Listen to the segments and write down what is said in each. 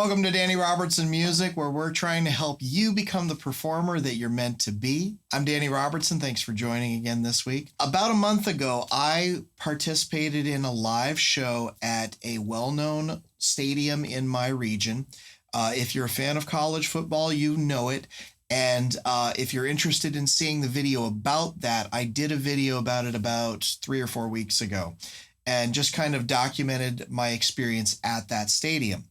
Welcome to Danny Robertson Music, where we're trying to help you become the performer that you're meant to be. I'm Danny Robertson. Thanks for joining again this week. About a month ago, I participated in a live show at a well-known stadium in my region. If you're a fan of college football, you know it. And if you're interested in seeing the video about that, I did a video about it about 3 or 4 weeks ago and just kind of documented my experience at that stadium.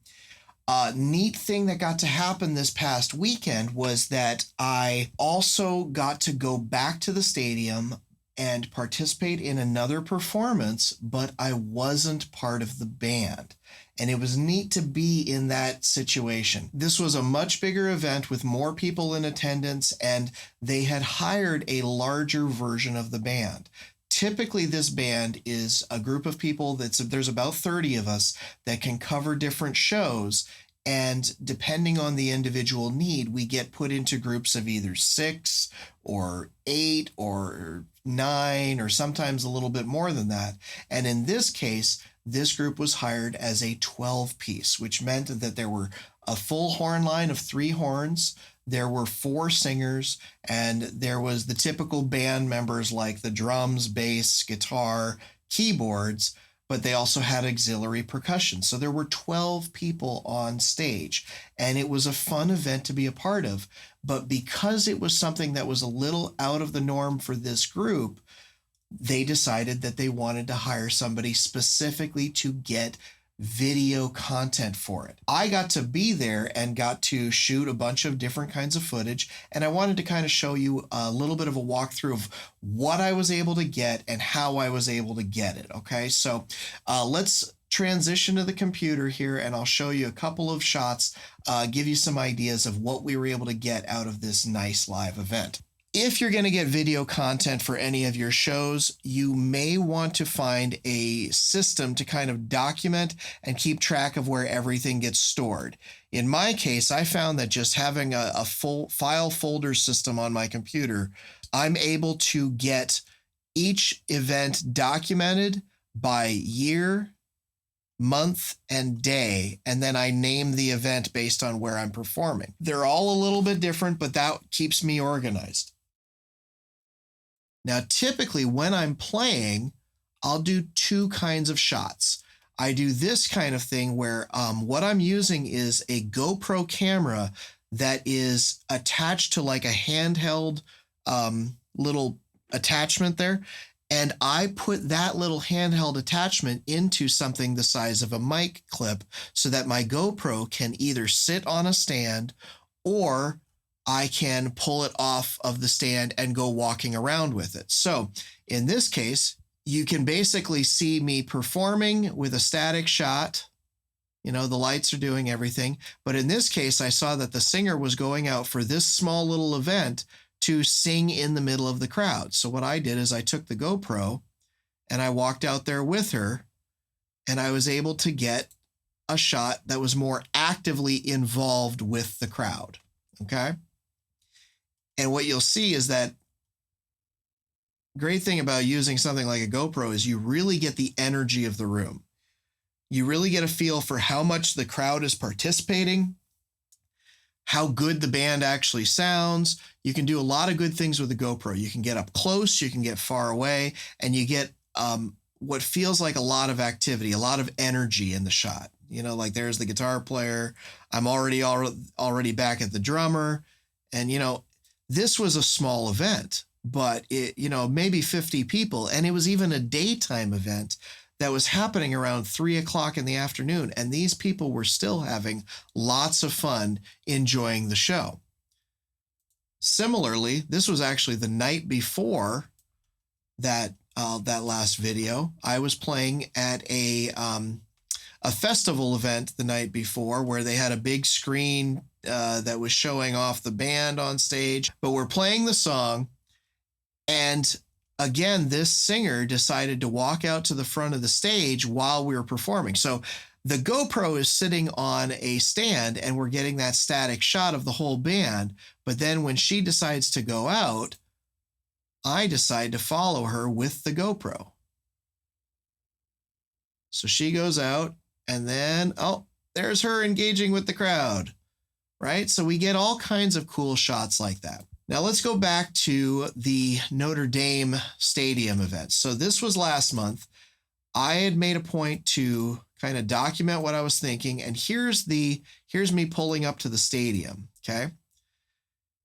Neat thing that got to happen this past weekend was that I also got to go back to the stadium and participate in another performance, but I wasn't part of the band. And it was neat to be in that situation. This was a much bigger event with more people in attendance, and they had hired a larger version of the band. Typically, this band is a group of people there's about 30 of us that can cover different shows. And depending on the individual need, we get put into groups of either 6 or 8 or 9, or sometimes a little bit more than that. And in this case, this group was hired as a 12-piece, which meant that there were a full horn line of 3 horns. There were 4 singers, and there was the typical band members like the drums, bass, guitar, keyboards, but they also had auxiliary percussion. So there were 12 people on stage, and it was a fun event to be a part of. But because it was something that was a little out of the norm for this group, they decided that they wanted to hire somebody specifically to get video content for it. I got to be there and got to shoot a bunch of different kinds of footage, and I wanted to kind of show you a little bit of a walkthrough of what I was able to get and how I was able to get it. Okay, so let's transition to the computer here, and I'll show you a couple of shots, give you some ideas of what we were able to get out of this nice live event. If you're going to get video content for any of your shows, you may want to find a system to kind of document and keep track of where everything gets stored. In my case, I found that just having a full file folder system on my computer, I'm able to get each event documented by year, month, and day, and then I name the event based on where I'm performing. They're all a little bit different, but that keeps me organized. Now, typically when I'm playing, I'll do 2 kinds of shots. I do this kind of thing where what I'm using is a GoPro camera that is attached to like a handheld little attachment there. And I put that little handheld attachment into something the size of a mic clip so that my GoPro can either sit on a stand or I can pull it off of the stand and go walking around with it. So in this case, you can basically see me performing with a static shot. You know, the lights are doing everything. But in this case, I saw that the singer was going out for this small little event to sing in the middle of the crowd. So what I did is I took the GoPro and I walked out there with her, and I was able to get a shot that was more actively involved with the crowd. Okay. And what you'll see is that great thing about using something like a GoPro is you really get the energy of the room. You really get a feel for how much the crowd is participating, how good the band actually sounds. You can do a lot of good things with a GoPro. You can get up close, you can get far away, and you get what feels like a lot of activity, a lot of energy in the shot. You know, like there's the guitar player. I'm already back at the drummer, and you know, this was a small event, but it, you know, maybe 50 people. And it was even a daytime event that was happening around 3 o'clock in the afternoon. And these people were still having lots of fun enjoying the show. Similarly, this was actually the night before that last video. I was playing at a festival event the night before where they had a big screen that was showing off the band on stage, but we're playing the song. And again, this singer decided to walk out to the front of the stage while we were performing. So the GoPro is sitting on a stand and we're getting that static shot of the whole band. But then when she decides to go out, I decide to follow her with the GoPro. So she goes out, and then, oh, there's her engaging with the crowd, right? So we get all kinds of cool shots like that. Now let's go back to the Notre Dame Stadium event. So this was last month. I had made a point to kind of document what I was thinking, and here's me pulling up to the stadium. Okay.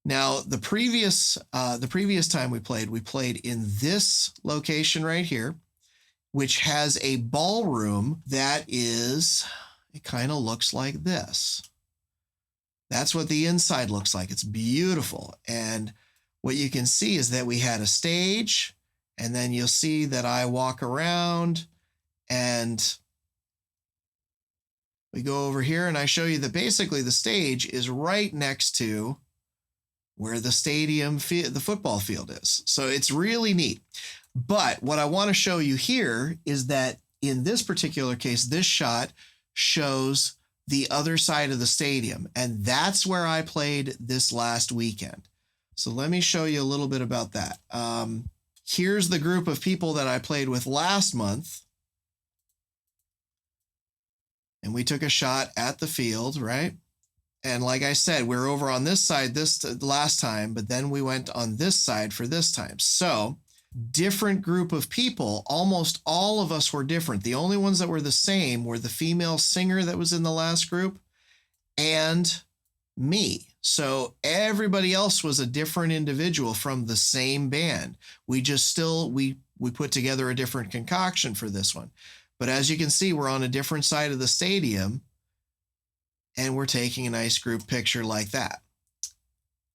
Now the previous time we played in this location right here, which has a ballroom that is, it kind of looks like this. That's what the inside looks like. It's beautiful. And what you can see is that we had a stage, and then you'll see that I walk around and we go over here and I show you that basically the stage is right next to where the stadium, the football field is. So it's really neat. But what I want to show you here is that in this particular case, this shot shows the other side of the stadium. And that's where I played this last weekend. So let me show you a little bit about that. Here's the group of people that I played with last month. And we took a shot at the field, right? And like I said, we're over on this side this last time, but then we went on this side for this time. So different group of people, almost all of us were different. The only ones that were the same were the female singer that was in the last group and me. So everybody else was a different individual from the same band. We just we put together a different concoction for this one. But as you can see, we're on a different side of the stadium and we're taking a nice group picture like that.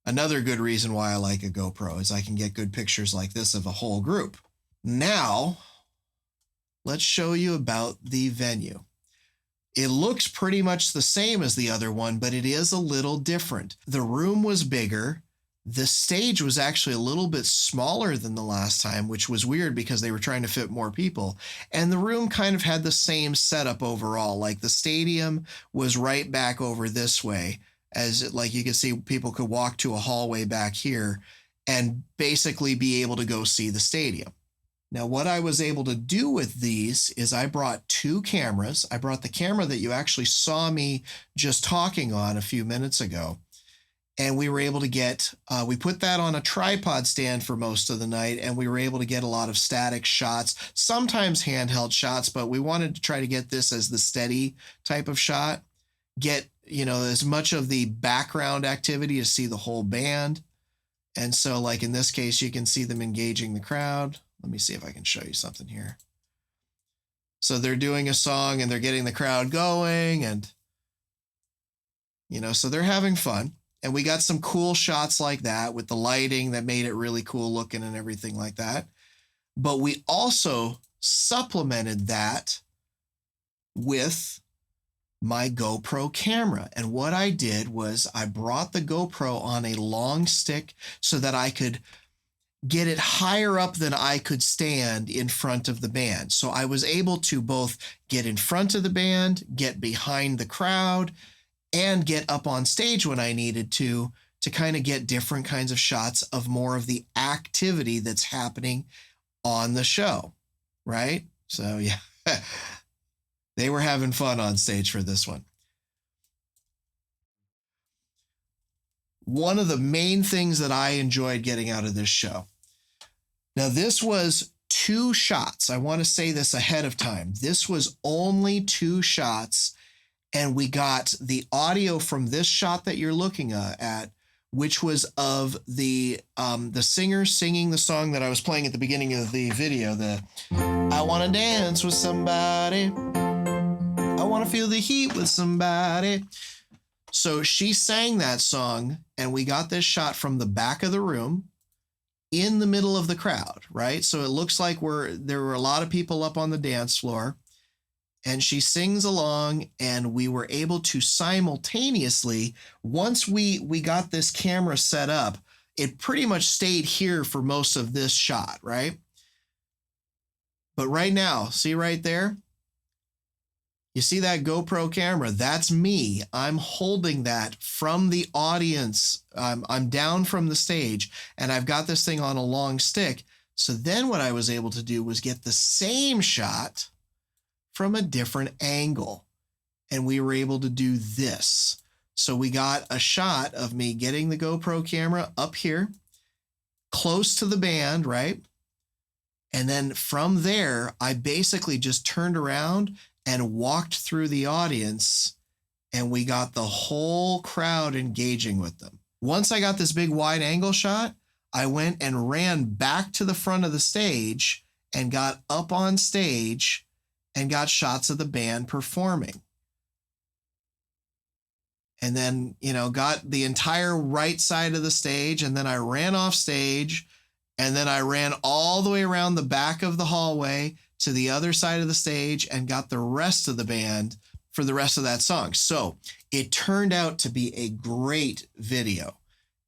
Another good reason why I like a GoPro is I can get good pictures like this of a whole group. Now, let's show you about the venue. It looks pretty much the same as the other one, but it is a little different. The room was bigger. The stage was actually a little bit smaller than the last time, which was weird because they were trying to fit more people. And the room kind of had the same setup overall. Like the stadium was right back over this way, as like you could see people could walk to a hallway back here and basically be able to go see the stadium. Now, what I was able to do with these is I brought two cameras. I brought the camera that you actually saw me just talking on a few minutes ago. And we were able to get, we put that on a tripod stand for most of the night, and we were able to get a lot of static shots, sometimes handheld shots, but we wanted to try to get this as the steady type of shot. Get, as much of the background activity to see the whole band. And so like in this case, you can see them engaging the crowd. Let me see if I can show you something here. So they're doing a song and they're getting the crowd going and, so they're having fun. And we got some cool shots like that with the lighting that made it really cool looking and everything like that. But we also supplemented that with my GoPro camera. And what I did was I brought the GoPro on a long stick so that I could get it higher up than I could stand in front of the band. So I was able to both get in front of the band, get behind the crowd, and get up on stage when I needed to kind of get different kinds of shots of more of the activity that's happening on the show, right? So yeah, they were having fun on stage for this one. One of the main things that I enjoyed getting out of this show. Now, this was 2 shots. I want to say this ahead of time. This was only 2 shots. And we got the audio from this shot that you're looking at, which was of the singer singing the song that I was playing at the beginning of the video. The I want to dance with somebody. I want to feel the heat with somebody. So she sang that song, and we got this shot from the back of the room in the middle of the crowd, right? So it looks like there were a lot of people up on the dance floor. And she sings along, and we were able to simultaneously, once we got this camera set up, it pretty much stayed here for most of this shot, right? But right now, see right there? You see that GoPro camera? That's me. I'm holding that from the audience. I'm down from the stage, and I've got this thing on a long stick. So then what I was able to do was get the same shot from a different angle. and we were able to do this. So we got a shot of me getting the GoPro camera up here, close to the band, right? And then from there, I basically just turned around and walked through the audience, and we got the whole crowd engaging with them. Once I got this big wide angle shot, I went and ran back to the front of the stage and got up on stage and got shots of the band performing. And then, got the entire right side of the stage, and then I ran off stage, and then I ran all the way around the back of the hallway to the other side of the stage and got the rest of the band for the rest of that song. So it turned out to be a great video,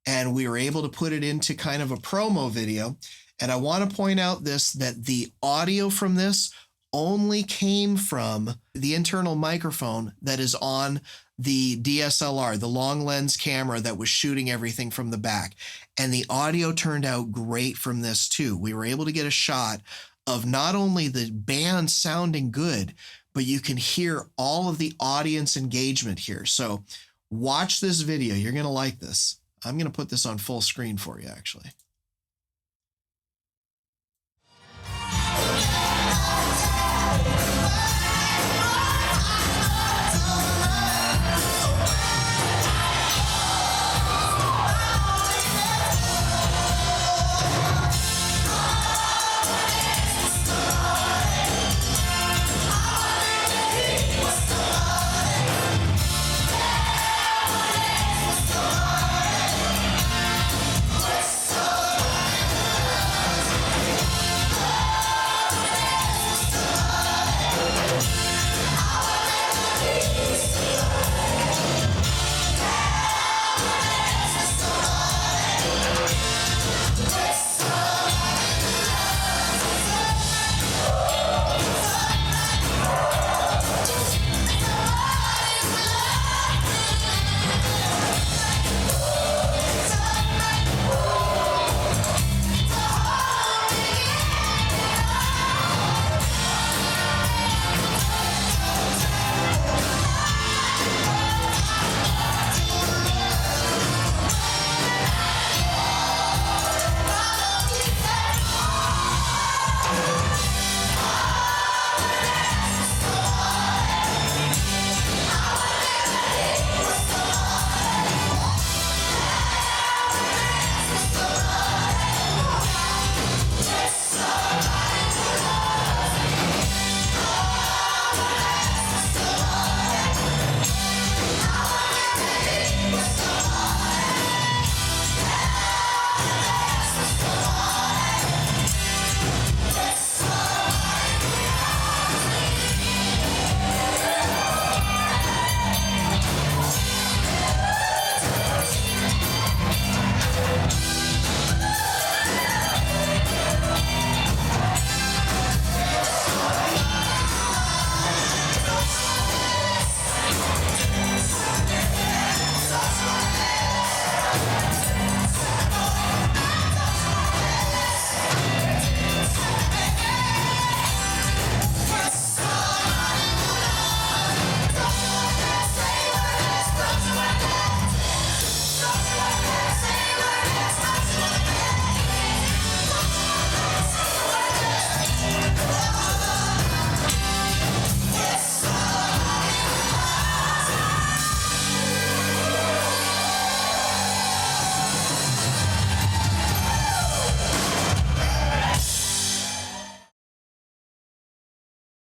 and we were able to put it into kind of a promo video. And I want to point out that the audio from this only came from the internal microphone that is on the DSLR, the long lens camera that was shooting everything from the back. And the audio turned out great from this too. We were able to get a shot of not only the band sounding good, but you can hear all of the audience engagement here. So watch this video. You're going to like this. I'm going to put this on full screen for you, actually.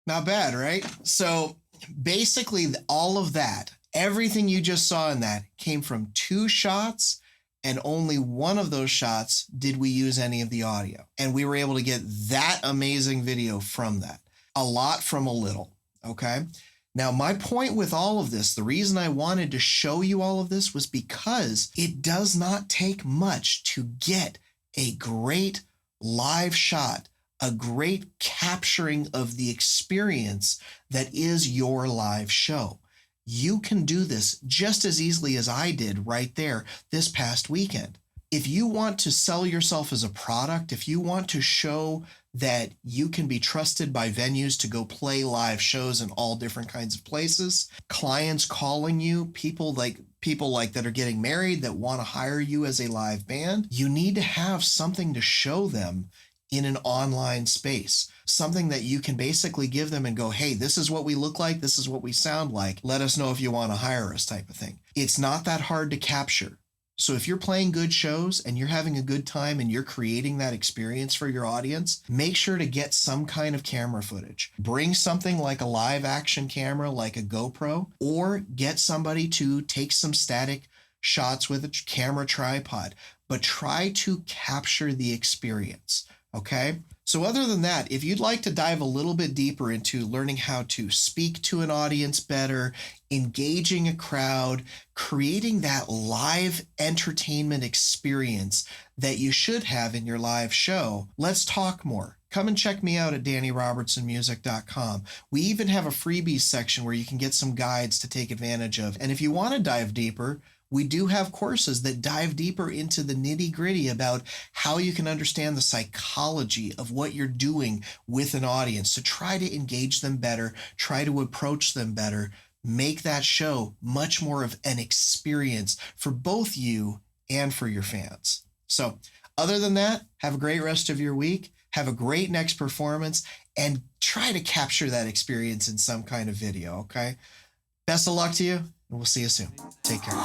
Not bad, right? So basically all of that, everything you just saw in that came from 2 shots, and only one of those shots did we use any of the audio. And we were able to get that amazing video from that. A lot from a little, okay? Now, my point with all of this, the reason I wanted to show you all of this was because it does not take much to get a great live shot, a great capturing of the experience that is your live show. You can do this just as easily as I did right there this past weekend. If you want to sell yourself as a product, if you want to show that you can be trusted by venues to go play live shows in all different kinds of places, clients calling you, people like that are getting married that want to hire you as a live band, you need to have something to show them in an online space, something that you can basically give them and go, hey, this is what we look like, this is what we sound like, let us know if you want to hire us, type of thing. It's not that hard to capture. So if you're playing good shows and you're having a good time and you're creating that experience for your audience, make sure to get some kind of camera footage. Bring something like a live action camera, like a GoPro, or get somebody to take some static shots with a camera tripod, but try to capture the experience. Okay? So other than that, if you'd like to dive a little bit deeper into learning how to speak to an audience better, engaging a crowd, creating that live entertainment experience that you should have in your live show, let's talk more. Come and check me out at DannyRobertsonMusic.com. We even have a freebies section where you can get some guides to take advantage of. And if you want to dive deeper, we do have courses that dive deeper into the nitty-gritty about how you can understand the psychology of what you're doing with an audience to try to engage them better, try to approach them better, make that show much more of an experience for both you and for your fans. So other than that, have a great rest of your week. Have a great next performance and try to capture that experience in some kind of video, okay? Best of luck to you, and we'll see you soon. Take care.